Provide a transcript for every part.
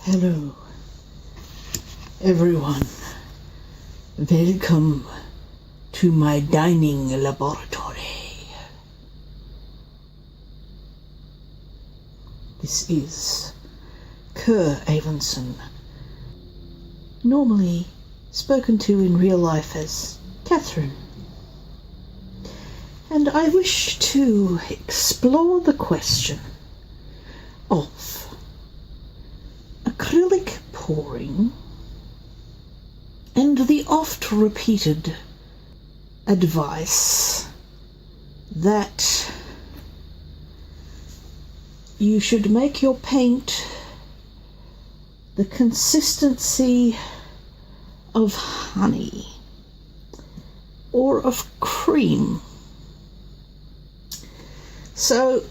Hello, everyone. Welcome to my dining laboratory. This is Kerr Avenson, normally spoken to in real life as Catherine. And I wish to explore the question of acrylic pouring and the oft repeated advice that you should make your paint the consistency of honey or of cream. So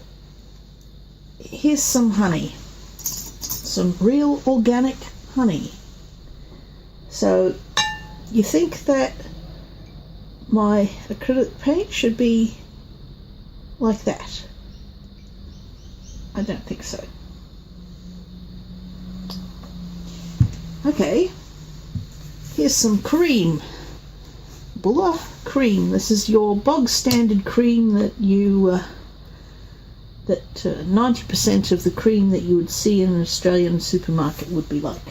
here's some honey, some real organic honey. So you think that my acrylic paint should be like that? I don't think so. Okay, here's some cream. Bulla cream. This is your bog standard cream that you 90% of the cream that you would see in an Australian supermarket would be like.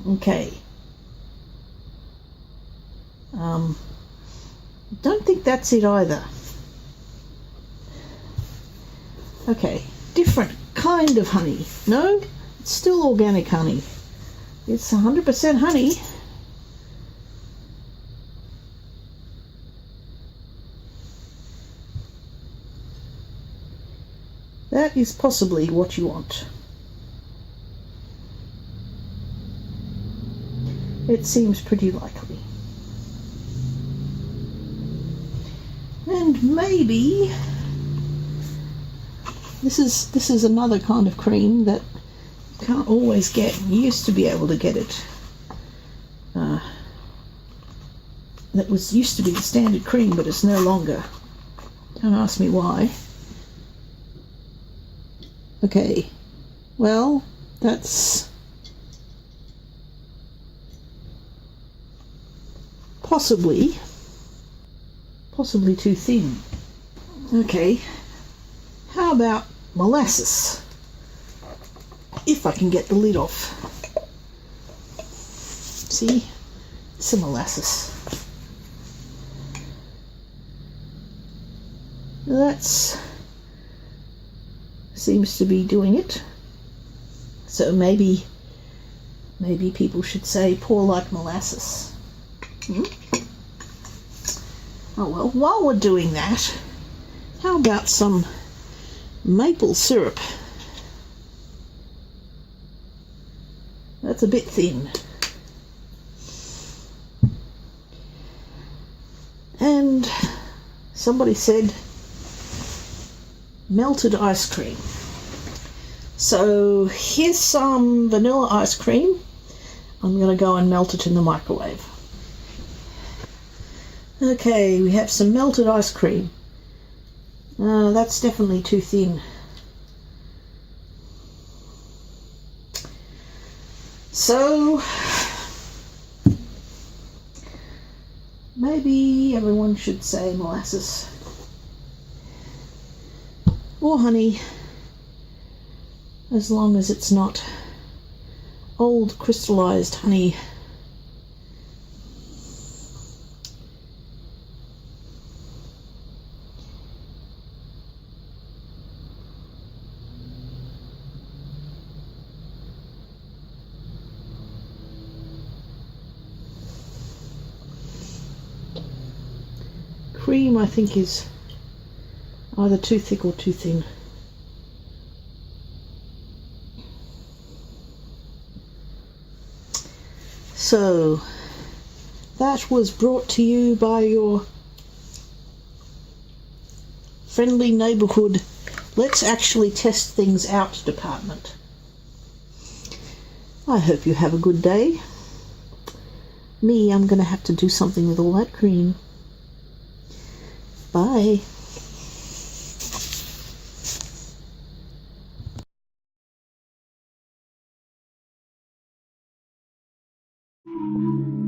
Okay. Don't think that's it either. Okay, different kind of honey. No, it's still organic honey. It's 100% honey. That is possibly what you want. It seems pretty likely. And maybe this is another kind of cream that you can't always get. You used to be able to get it. That used to be the standard cream, but it's no longer. Don't ask me why. Okay, well, that's possibly too thin. Okay, how about molasses? If I can get the lid off. See, some molasses. That's seems to be doing it. So maybe people should say pour like molasses. Oh well, while we're doing that, how about some maple syrup? That's a bit thin. And somebody said melted ice cream. So here's some vanilla ice cream. I'm going to go and melt it in the microwave. Okay, we have some melted ice cream. That's definitely too thin. So maybe everyone should say molasses or honey, as long as it's not old crystallized honey. Cream, I think, is either too thick or too thin. So that was brought to you by your friendly neighborhood let's actually test things out department. I hope you have a good day. Me, I'm going to have to do something with all that cream. Bye. you.